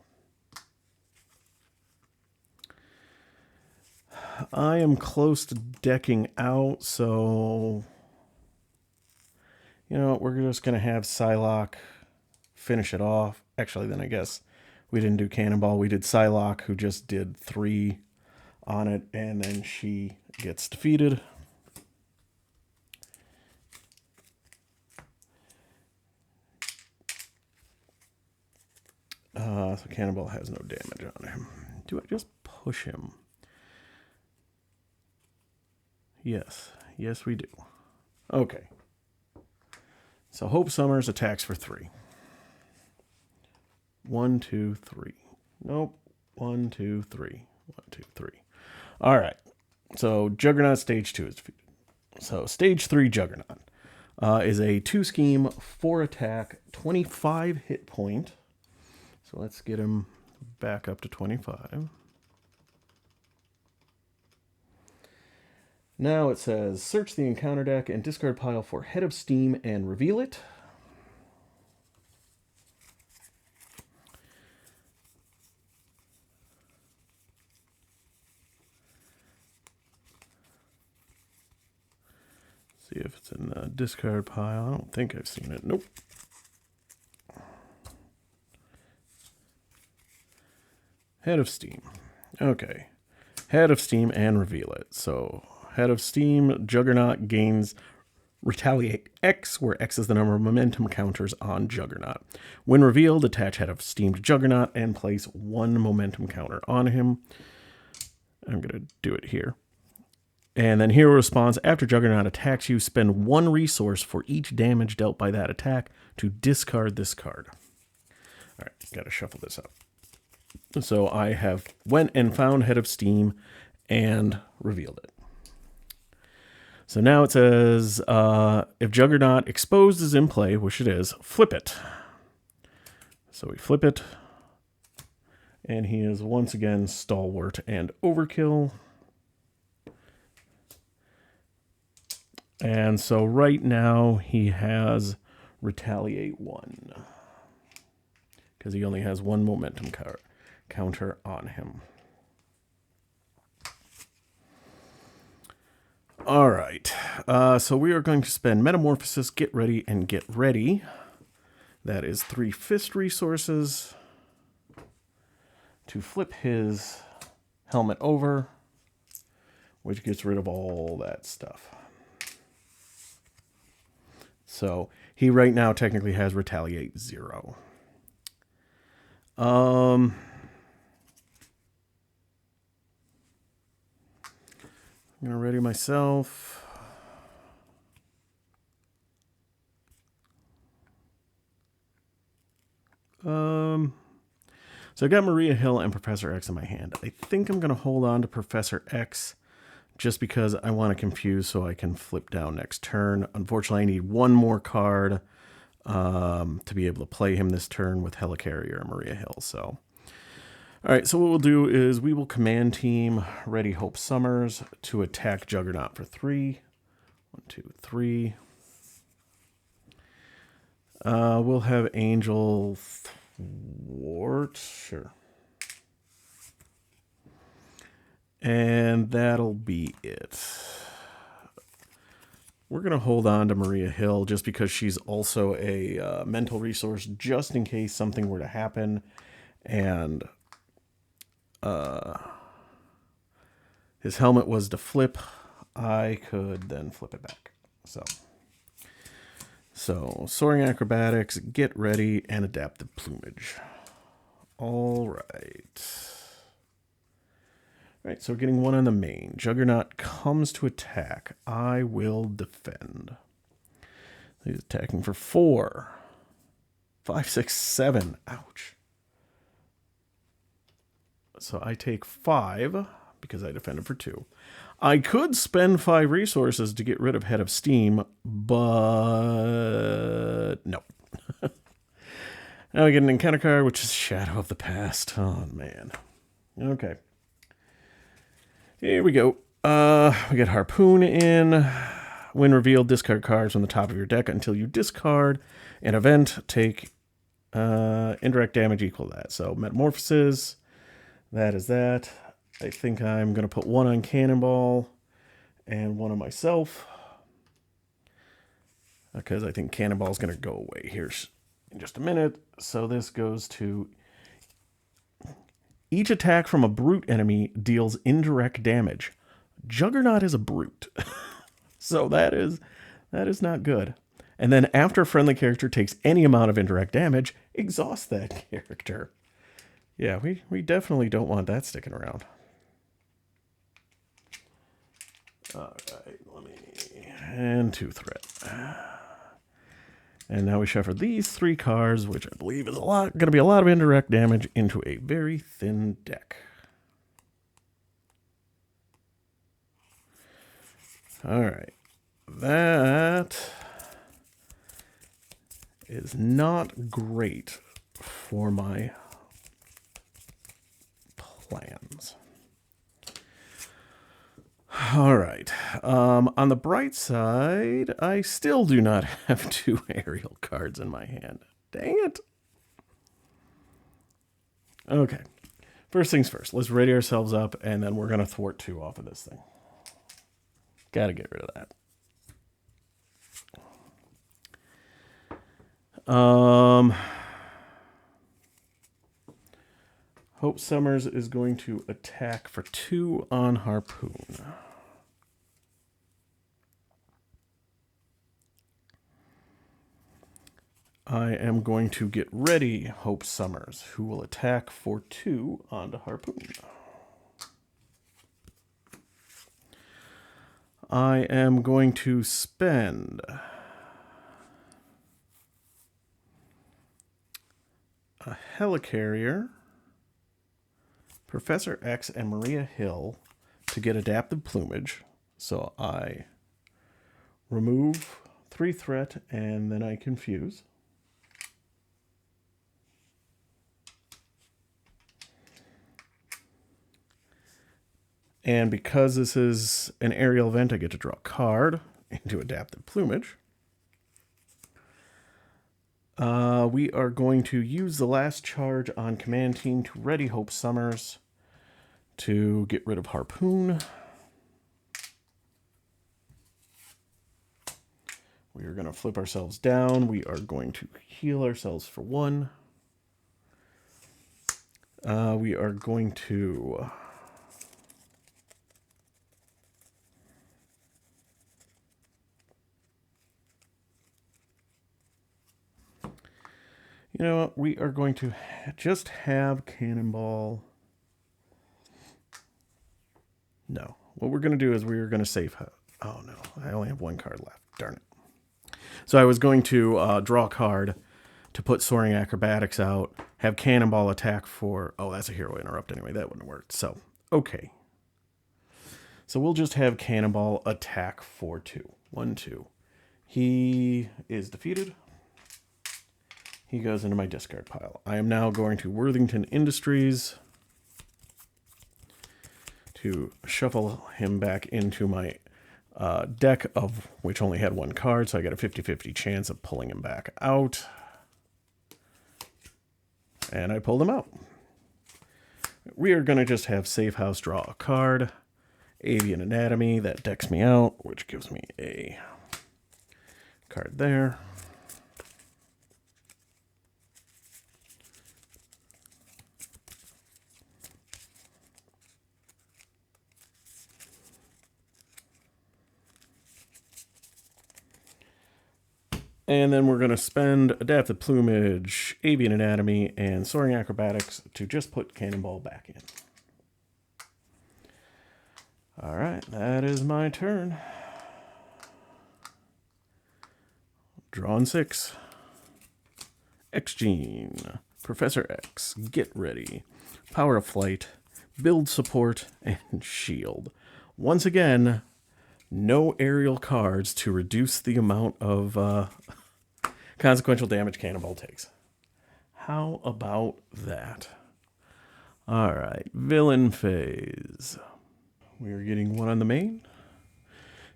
I am close to decking out, so you know, we're just going to have Psylocke finish it off. Actually, then I guess we didn't do Cannonball. We did Psylocke, who just did 3 on it, and then she gets defeated. So Cannonball has no damage on him. Do I just push him? Yes. Yes, we do. Okay. So Hope Summers attacks for 3. 1, 2, 3. Nope. 1, 2, 3. 1, 2, 3. All right. So Juggernaut Stage 2 is defeated. So Stage 3 Juggernaut is a 2 scheme, 4 attack, 25 hit point. So let's get him back up to 25. Now it says, search the encounter deck and discard pile for Head of Steam and reveal it. See if it's in the discard pile. I don't think I've seen it. Nope. Head of Steam. Okay. Head of Steam and reveal it. So Head of Steam, Juggernaut gains Retaliate X, where X is the number of momentum counters on Juggernaut. When revealed, attach Head of Steam to Juggernaut and place 1 momentum counter on him. I'm going to do it here. And then hero response, after Juggernaut attacks you, spend 1 resource for each damage dealt by that attack to discard this card. All right, got to shuffle this up. So I have went and found Head of Steam and revealed it. So now it says, if Juggernaut Exposed is in play, which it is, flip it. So we flip it. And he is once again Stalwart and Overkill. And so right now he has Retaliate 1. Because he only has 1 momentum counter on him. All right. So we are going to spend Metamorphosis, Get Ready, and Get Ready. That is 3 fist resources to flip his helmet over, which gets rid of all that stuff. So he right now technically has Retaliate 0. I'm going to ready myself. So I got Maria Hill and Professor X in my hand. I think I'm going to hold on to Professor X just because I want to confuse so I can flip down next turn. Unfortunately, I need 1 more card to be able to play him this turn with Helicarrier and Maria Hill. So, all right, so what we'll do is we will command team Ready Hope Summers to attack Juggernaut for 3. 1, 2, 3. We'll have Angel Thwart, sure. And that'll be it. We're going to hold on to Maria Hill just because she's also a mental resource just in case something were to happen. And his helmet was to flip. I could then flip it back. So Soaring Acrobatics, Get Ready, and Adaptive Plumage. All right. All right, so we're getting one on the main. Juggernaut comes to attack. I will defend. He's attacking for 4. 5, 6, 7. Ouch. So I take 5 because I defended for 2. I could spend 5 resources to get rid of Head of Steam, but no. Now we get an encounter card, which is Shadow of the Past. Oh, man. Okay. Here we go. We get Harpoon in. When revealed, discard cards from the top of your deck until you discard an event. Take indirect damage equal to that. So Metamorphosis, that is that. I think I'm going to put 1 on Cannonball and 1 on myself, because I think Cannonball is going to go away here in just a minute. So this goes to each attack from a brute enemy deals indirect damage. Juggernaut is a brute. So that is not good. And then after a friendly character takes any amount of indirect damage, exhaust that character. Yeah, we definitely don't want that sticking around. All right, and 2 threat. And now we shuffle these 3 cards, which I believe is going to be a lot of indirect damage into a very thin deck. All right, that is not great for my plans. All right. On the bright side, I still do not have 2 aerial cards in my hand. Dang it. Okay. First things first. Let's ready ourselves up, and then we're going to thwart 2 off of this thing. Got to get rid of that. Hope Summers is going to attack for 2 on Harpoon. I am going to get ready Hope Summers, who will attack for 2 onto Harpoon. I am going to spend a Helicarrier, Professor X, and Maria Hill to get Adaptive Plumage. So I remove 3 threat, and then I confuse. And because this is an aerial event, I get to draw a card into Adaptive Plumage. We are going to use the last charge on Command Team to ready Hope Summers to get rid of Harpoon. We are going to flip ourselves down. We are going to heal ourselves for 1. We are going to... You know what? We are going to just have Cannonball. No. What we're going to do is we're going to save... Oh, no. I only have 1 card left. Darn it. So I was going to draw a card to put Soaring Acrobatics out, have Cannonball attack for... Oh, that's a Hero Interrupt anyway. That wouldn't have worked. So, okay. So we'll just have Cannonball attack for 2. 1, 2. He is defeated. He goes into my discard pile. I am now going to Worthington Industries to shuffle him back into my deck, of which only had 1 card, so I got a 50-50 chance of pulling him back out. And I pulled him out. We are going to just have Safe House draw a card. Avian Anatomy, that decks me out, which gives me a card there. And then we're going to spend Adaptive Plumage, Avian Anatomy, and Soaring Acrobatics to just put Cannonball back in. All right, that is my turn. Drawing 6. X-Gene. Professor X, get ready. Power of Flight, build support, and shield. Once again, no aerial cards to reduce the amount of consequential damage Cannonball takes. How about that? All right, villain phase. We are getting 1 on the main.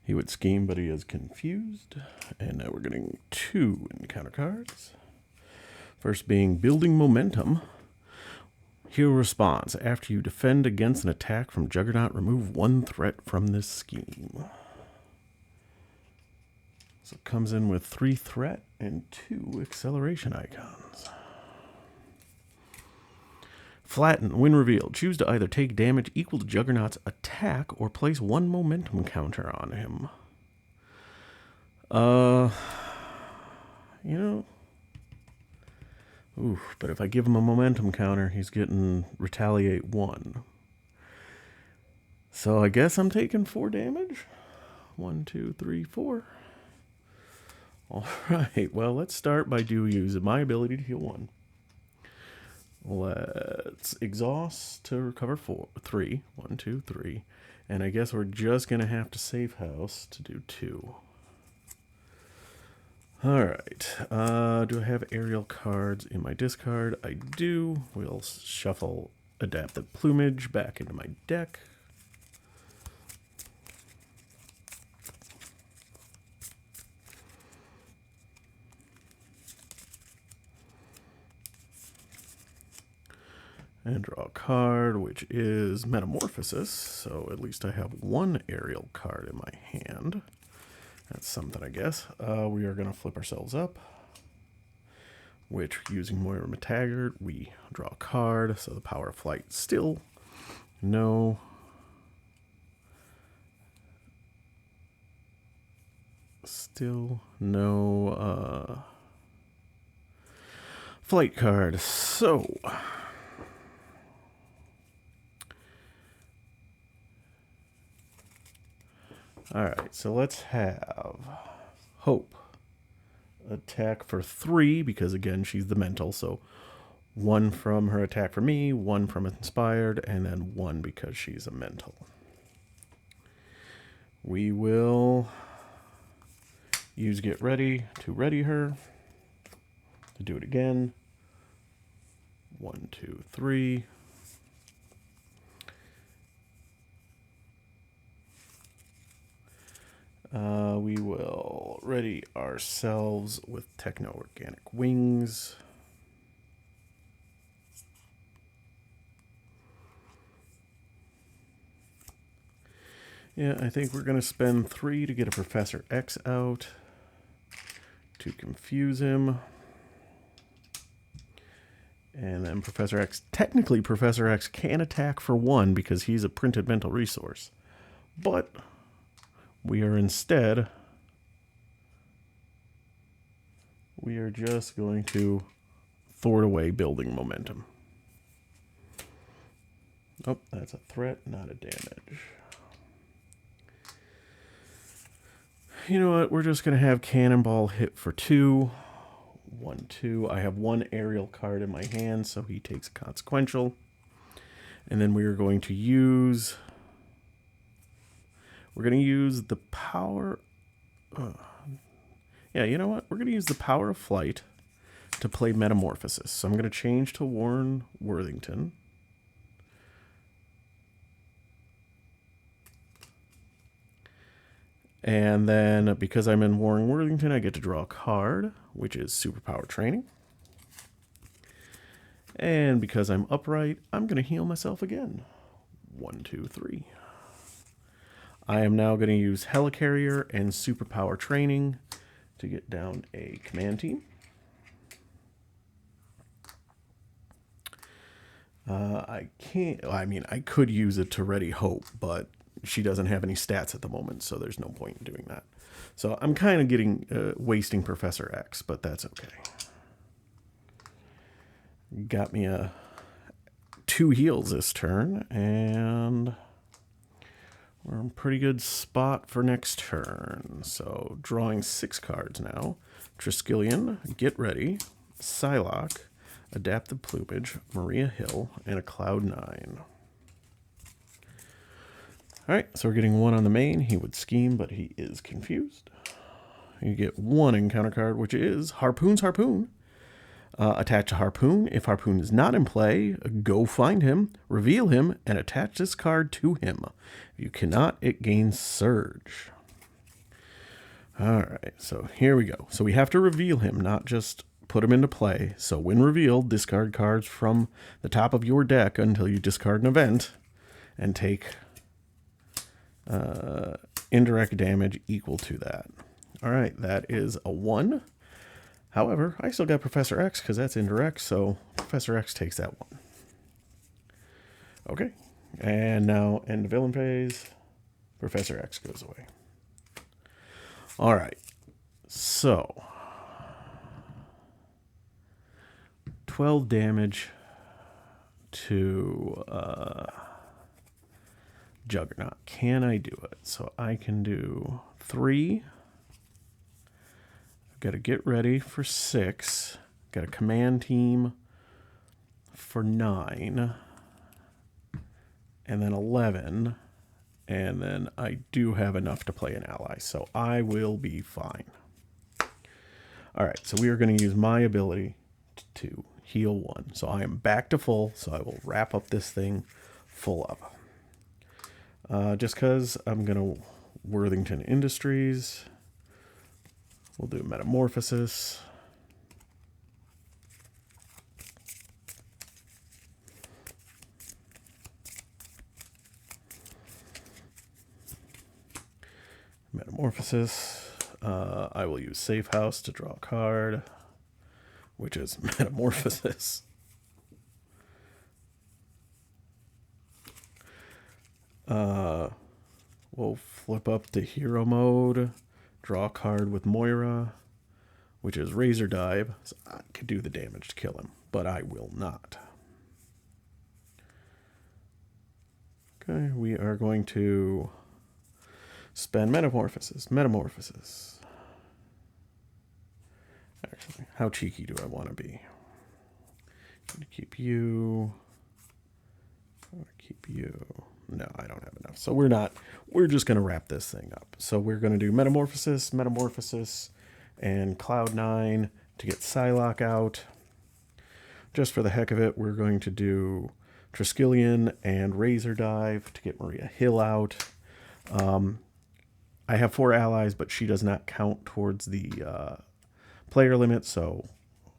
He would scheme, but he is confused. And now we're getting 2 encounter cards. First being building momentum. Hero response. After you defend against an attack from Juggernaut, remove 1 threat from this scheme. So it comes in with 3 threat and 2 acceleration icons. Flatten. When revealed, choose to either take damage equal to Juggernaut's attack or place 1 momentum counter on him. You know... Oof, but if I give him a momentum counter, he's getting retaliate 1. So I guess I'm taking 4 damage. 1, 2, 3, 4. All right, well, let's start by using my ability to heal 1. Let's exhaust to recover 3. 1, 2, 3. And I guess we're just going to have to save house to do 2. All right. Do I have aerial cards in my discard? I do. We'll shuffle Adaptive Plumage back into my deck. And draw a card, which is Metamorphosis. So at least I have 1 aerial card in my hand. That's something, I guess. We are going to flip ourselves up. Which, using Moira McTaggart, we draw a card. So the Power of Flight still no. Still no flight card. So... Alright, so let's have Hope attack for 3, because again, she's the mental, so 1 from her attack for me, 1 from Inspired, and then 1 because she's a mental. We will use Get Ready to ready her, to do it again. 1, 2, 3. We will ready ourselves with Techno-Organic Wings. Yeah, I think we're going to spend 3 to get a Professor X out to confuse him. And then Professor X, technically Professor X can attack for 1 because he's a printed mental resource. But... we are instead, we are just going to thwart away building momentum. Oh, that's a threat, not a damage. You know what? We're just going to have Cannonball hit for 2. 1, 2. I have 1 aerial card in my hand, so he takes a consequential. And then we are going to use... we're going to use the power... yeah, you know what? We're going to use the Power of Flight to play Metamorphosis. So I'm going to change to Warren Worthington. And then, because I'm in Warren Worthington, I get to draw a card, which is Superpower Training. And because I'm upright, I'm going to heal myself again. 1, 2, 3. I am now going to use Helicarrier and Superpower Training to get down a command team. I can't... I mean, I could use it to ready Hope, but she doesn't have any stats at the moment, so there's no point in doing that. So I'm kind of getting... wasting Professor X, but that's okay. Got me a 2 heals this turn, and... we're in a pretty good spot for next turn. So drawing 6 cards now. Triskelion, Get Ready, Psylocke, Adaptive Plumage, Maria Hill, and a Cloud9. Alright, so we're getting 1 on the main. He would scheme, but he is confused. You get 1 encounter card, which is Harpoon's Harpoon. Attach a Harpoon. If Harpoon is not in play, go find him, reveal him, and attach this card to him. If you cannot, it gains Surge. Alright, so here we go. So we have to reveal him, not just put him into play. So when revealed, discard cards from the top of your deck until you discard an event and take indirect damage equal to that. Alright, that is a 1. However, I still got Professor X because that's indirect, so Professor X takes that 1. Okay, and now end of villain phase. Professor X goes away. Alright, so 12 damage to Juggernaut. Can I do it? So I can do 3. Got to get ready for 6. Got a command team for 9. And then 11. And then I do have enough to play an ally. So I will be fine. Alright, so we are going to use my ability to heal 1. So I am back to full. So I will wrap up this thing full up. Just because I'm going to Worthington Industries. We'll do Metamorphosis. Metamorphosis. I will use Safe House to draw a card, which is Metamorphosis. We'll flip up to Hero Mode. Draw a card with Moira, which is Razor Dive. So I could do the damage to kill him, but I will not. Okay, we are going to spend Metamorphosis. Metamorphosis. Actually, how cheeky do I want to be? I'm going to keep you. I'm going to keep you. No, I don't have enough. So we're just going to wrap this thing up. So we're going to do Metamorphosis, Metamorphosis, and Cloud9 to get Psylocke out. Just for the heck of it, we're going to do Triskelion and Razor Dive to get Maria Hill out. I have 4 allies, but she does not count towards the player limit, so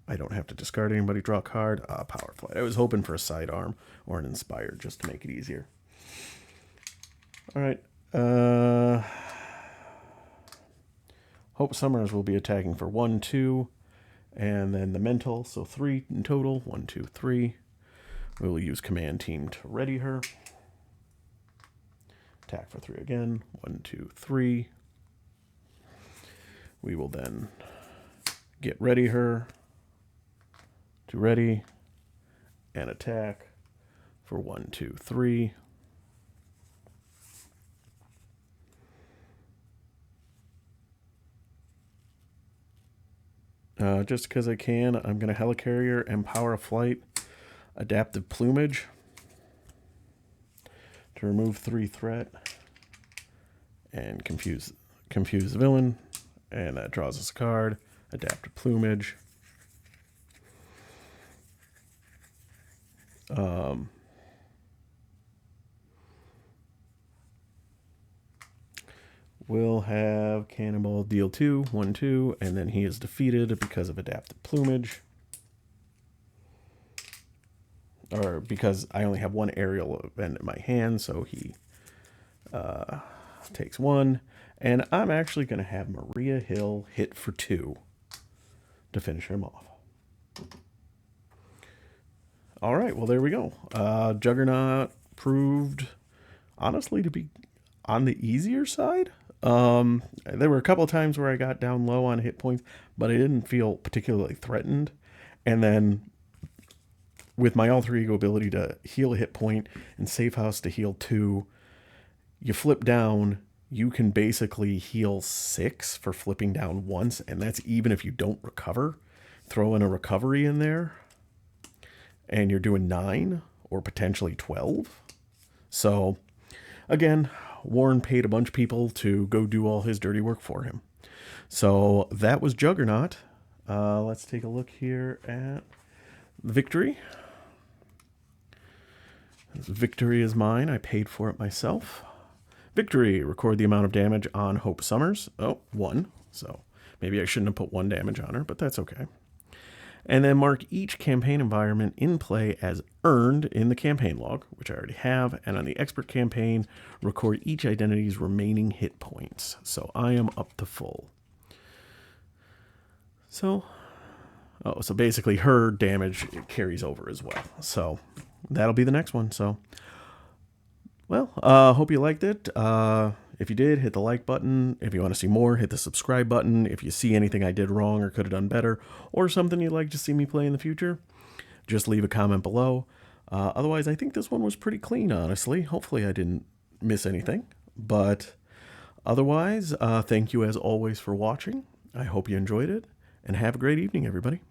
I don't have to discard anybody. Draw a card. Power Flight. I was hoping for a Sidearm or an Inspired just to make it easier. All right. Hope Summers will be attacking for 1, 2, and then the mental, so 3 in total. 1, 2, 3. We will use Command Team to ready her. Attack for 3 again. 1, 2, 3. We will then get ready her to ready and attack for 1, 2, 3. Just because I can, I'm going to Helicarrier and Power of Flight, Adaptive Plumage to remove 3 threat and confuse the villain, and that draws us a card. Adaptive Plumage. We'll have Cannonball deal 2, 1, 2, and then he is defeated because of Adaptive Plumage. Or because I only have 1 aerial event in my hand, so he takes 1. And I'm actually going to have Maria Hill hit for 2 to finish him off. All right, well, there we go. Juggernaut proved, honestly, to be on the easier side. There were a couple of times where I got down low on hit points, but I didn't feel particularly threatened. And then with my alter ego ability to heal a hit point and Safe House to heal 2, you flip down, you can basically heal 6 for flipping down once, and that's even if you don't recover. Throw in a recovery in there, and you're doing 9 or potentially 12. So, again, Warren paid a bunch of people to go do all his dirty work for him. So that was Juggernaut. Let's take a look here at Victory. Victory is mine. I paid for it myself. Victory, record the amount of damage on Hope Summers. Oh, 1. So maybe I shouldn't have put 1 damage on her, but that's okay. And then mark each campaign environment in play as earned in the campaign log, which I already have. And on the expert campaign, record each identity's remaining hit points. So I am up to full. So basically her damage carries over as well. So that'll be the next one. So, well, hope you liked it. If you did, hit the like button. If you want to see more, hit the subscribe button. If you see anything I did wrong or could have done better, or something you'd like to see me play in the future, just leave a comment below. Otherwise, I think this one was pretty clean, honestly. Hopefully I didn't miss anything. But otherwise, thank you as always for watching. I hope you enjoyed it, and have a great evening, everybody.